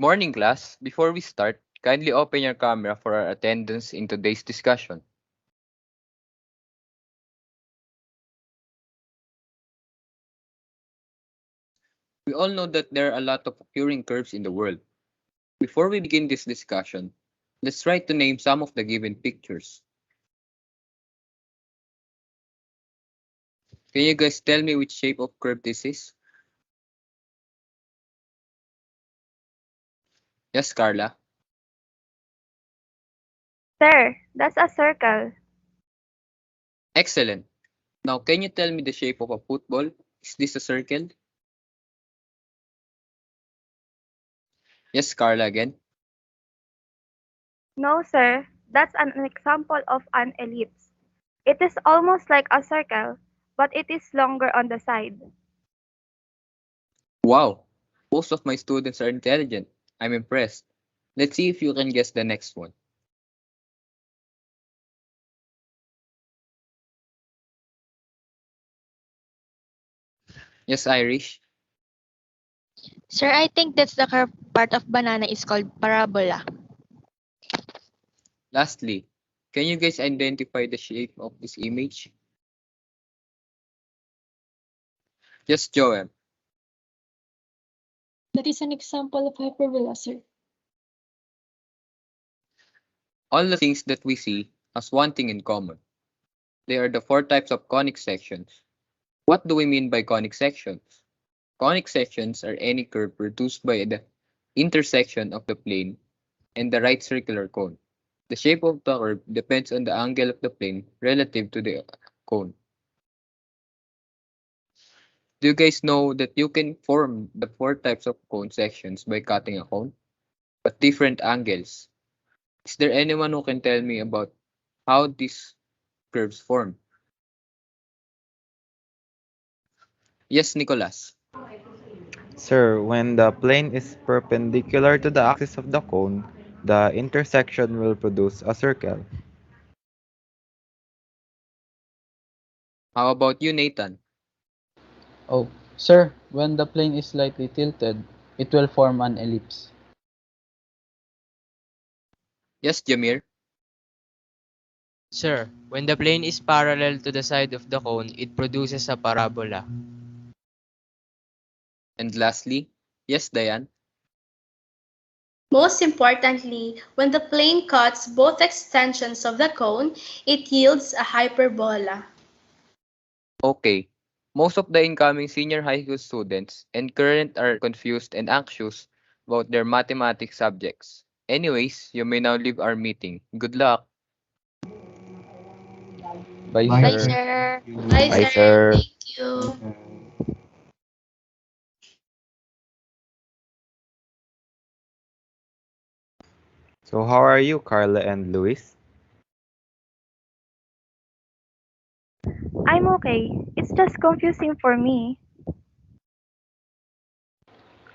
morning, class. Before we start, kindly open your camera for our attendance in today's discussion. We all know that there are a lot of occurring curves in the world. Before we begin this discussion, let's try to name some of the given pictures. Can you guys tell me which shape of curve this is? Yes, Carla. Sir, that's a circle. Excellent. Now, can you tell me the shape of a football? Is this a circle? Yes, Carla again. No, sir, that's an example of an ellipse. It is almost like a circle, but it is longer on the side. Wow. Most of my students are intelligent. I'm impressed. Let's see if you can guess the next one. Yes, Irish. Sir, I think that's the curved part of banana is called parabola. Lastly, can you guys identify the shape of this image? Yes, Joel. That is an example of hyperbola, sir. All the things that we see has one thing in common. They are the four types of conic sections. What do we mean by conic sections? Conic sections are any curve produced by the intersection of the plane and the right circular cone. The shape of the curve depends on the angle of the plane relative to the cone. Do you guys know that you can form the four types of cone sections by cutting a cone, but different angles? Is there anyone who can tell me about how these curves form? Yes, Nicholas. Sir, when the plane is perpendicular to the axis of the cone, the intersection will produce a circle. How about you, Nathan? Oh, sir, when the plane is slightly tilted, it will form an ellipse. Yes, Jamir. Sir, when the plane is parallel to the side of the cone, it produces a parabola. And lastly, yes, Diane. Most importantly, when the plane cuts both extensions of the cone, it yields a hyperbola. Okay. Most of the incoming senior high school students and current are confused and anxious about their mathematics subjects. Anyways, you may now leave our meeting. Good luck. Bye, Bye, sir. sir. Bye, Bye, sir. sir. Thank you. So, how are you, Carla and Luis? I'm okay. It's just confusing for me.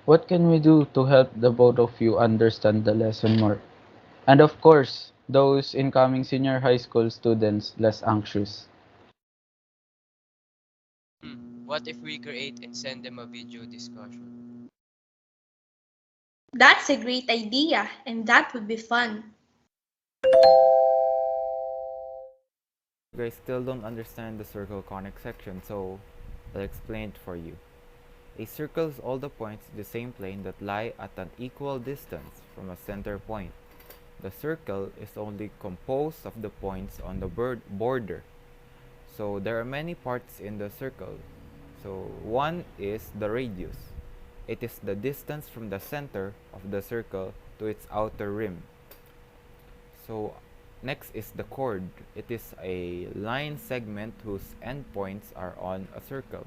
What can we do to help the both of you understand the lesson more? And of course, those incoming senior high school students less anxious. What if we create and send them a video discussion? That's a great idea, and that would be fun. You guys still don't understand the circle conic section, so I'll explain it for you. A circle is all the points in the same plane that lie at an equal distance from a center point. The circle is only composed of the points on the border. So there are many parts in the circle. So one is the radius. It is the distance from the center of the circle to its outer rim. So next is the chord. It is a line segment whose endpoints are on a circle.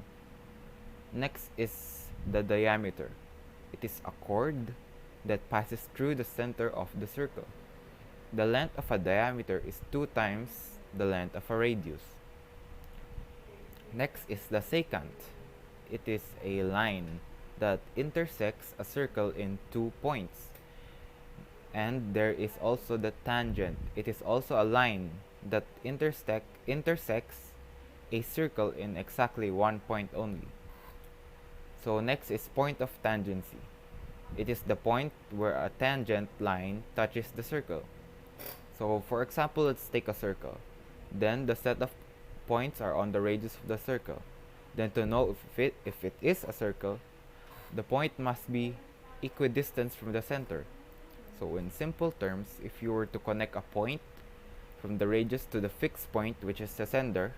Next is the diameter. It is a chord that passes through the center of the circle. The length of a diameter is 2 times the length of a radius. Next is the secant. It is a line that intersects a circle in 2 points. And there is also the tangent. It is also a line that intersects a circle in exactly 1 point only. So next is point of tangency. It is the point where a tangent line touches the circle. So for example, let's take a circle. Then the set of points are on the radius of the circle. Then to know if it is a circle, the point must be equidistant from the center. So in simple terms, if you were to connect a point from the radius to the fixed point, which is the center,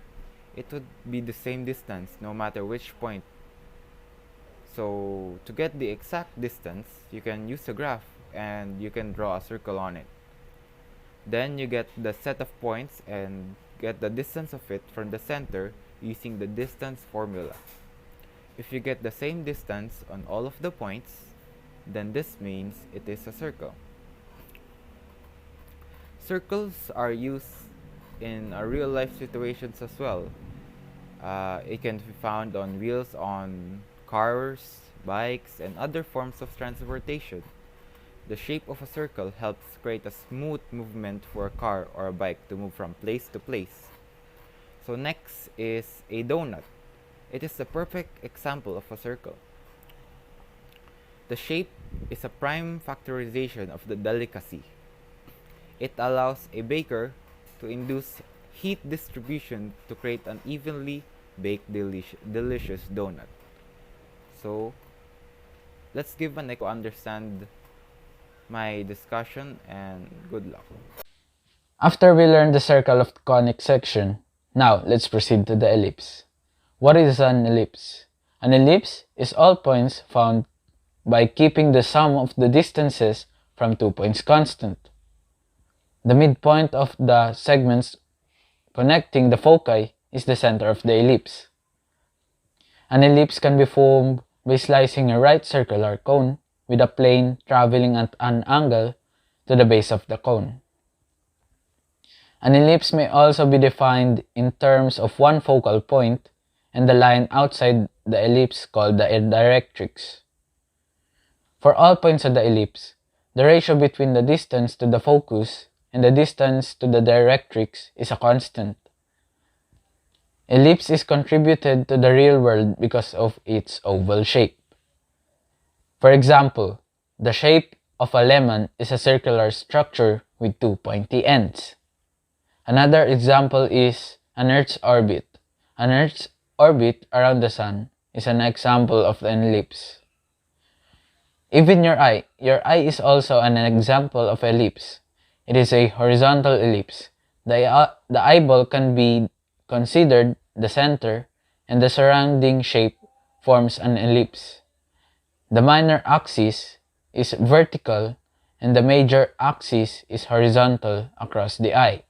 it would be the same distance no matter which point. So to get the exact distance, you can use a graph and you can draw a circle on it. Then you get the set of points and get the distance of it from the center using the distance formula. If you get the same distance on all of the points, then this means it is a circle. Circles are used in real life situations as well. It can be found on wheels on cars, bikes, and other forms of transportation. The shape of a circle helps create a smooth movement for a car or a bike to move from place to place. So next is a donut. It is the perfect example of a circle. The shape is a prime factorization of the delicacy. It allows a baker to induce heat distribution to create an evenly baked delicious donut. So let's give an to understand my discussion, and good luck. After we learned the circle of conic section, now let's proceed to the ellipse. What is an ellipse? An ellipse is all points found by keeping the sum of the distances from 2 points constant. The midpoint of the segments connecting the foci is the center of the ellipse. An ellipse can be formed by slicing a right circular cone with a plane traveling at an angle to the base of the cone. An ellipse may also be defined in terms of one focal point and the line outside the ellipse called the directrix. For all points of the ellipse, the ratio between the distance to the focus and the distance to the directrix is a constant. Ellipse is contributed to the real world because of its oval shape. For example, the shape of a lemon is a circular structure with 2 pointy ends. Another example is an Earth's orbit. An Earth's orbit around the Sun is an example of an ellipse. Even your eye is also an example of ellipse. It is a horizontal ellipse. The eyeball can be considered the center, and the surrounding shape forms an ellipse. The minor axis is vertical, and the major axis is horizontal across the eye.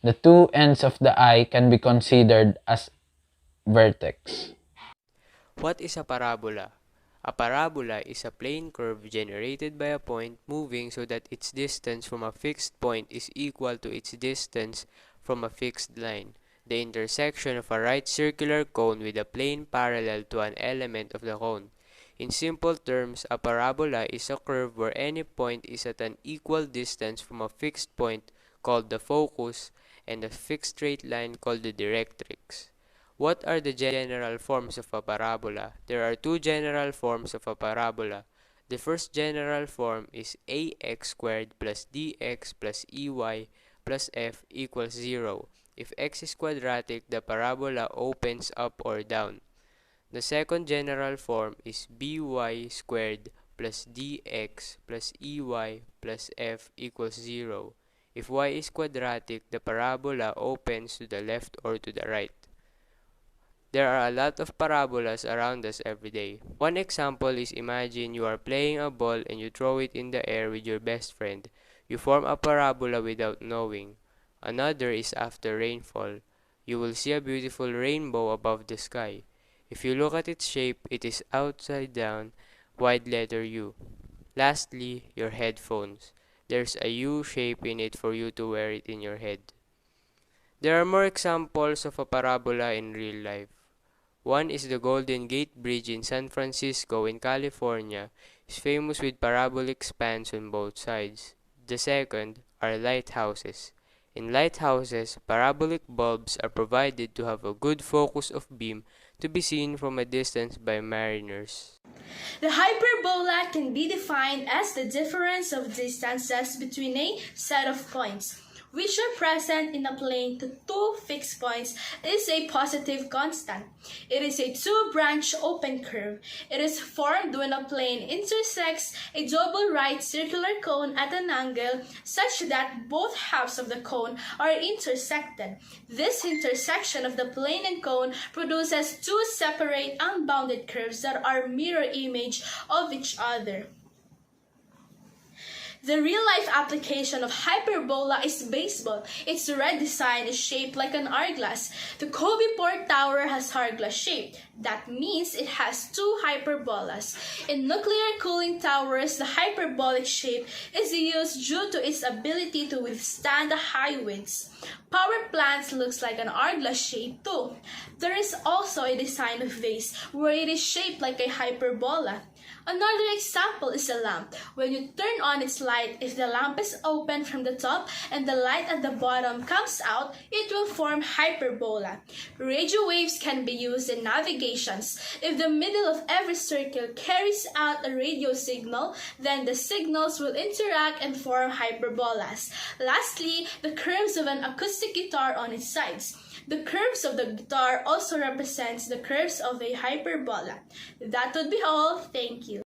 The two ends of the eye can be considered as vertex. What is a parabola? A parabola is a plane curve generated by a point moving so that its distance from a fixed point is equal to its distance from a fixed line, the intersection of a right circular cone with a plane parallel to an element of the cone. In simple terms, a parabola is a curve where any point is at an equal distance from a fixed point called the focus and a fixed straight line called the directrix. What are the general forms of a parabola? There are two general forms of a parabola. The first general form is ax squared plus dx plus ey plus f equals 0. If x is quadratic, the parabola opens up or down. The second general form is by squared plus dx plus ey plus f equals 0. If y is quadratic, the parabola opens to the left or to the right. There are a lot of parabolas around us every day. One example is, imagine you are playing a ball and you throw it in the air with your best friend. You form a parabola without knowing. Another is after rainfall. You will see a beautiful rainbow above the sky. If you look at its shape, it is upside down, wide letter U. Lastly, your headphones. There's a U shape in it for you to wear it in your head. There are more examples of a parabola in real life. One is the Golden Gate Bridge in San Francisco in California, is famous with parabolic spans on both sides. The second are lighthouses. In lighthouses, parabolic bulbs are provided to have a good focus of beam to be seen from a distance by mariners. The hyperbola can be defined as the difference of distances between a set of points, which are present in a plane to two fixed points, is a positive constant. It is a two-branch open curve. It is formed when a plane intersects a double right circular cone at an angle such that both halves of the cone are intersected. This intersection of the plane and cone produces two separate unbounded curves that are mirror image of each other. The real-life application of hyperbola is baseball. Its red design is shaped like an hourglass. The Kobe Port Tower has hourglass shape. That means it has two hyperbolas. In nuclear cooling towers, the hyperbolic shape is used due to its ability to withstand the high winds. Power plants looks like an hourglass shape too. There is also a design of vase where it is shaped like a hyperbola. Another example is a lamp. When you turn on its light, if the lamp is open from the top and the light at the bottom comes out, it will form hyperbola. Radio waves can be used in navigations. If the middle of every circle carries out a radio signal, then the signals will interact and form hyperbolas. Lastly, the curves of an acoustic guitar on its sides. The curves of the guitar also represents the curves of a hyperbola. That would be all. Thank you.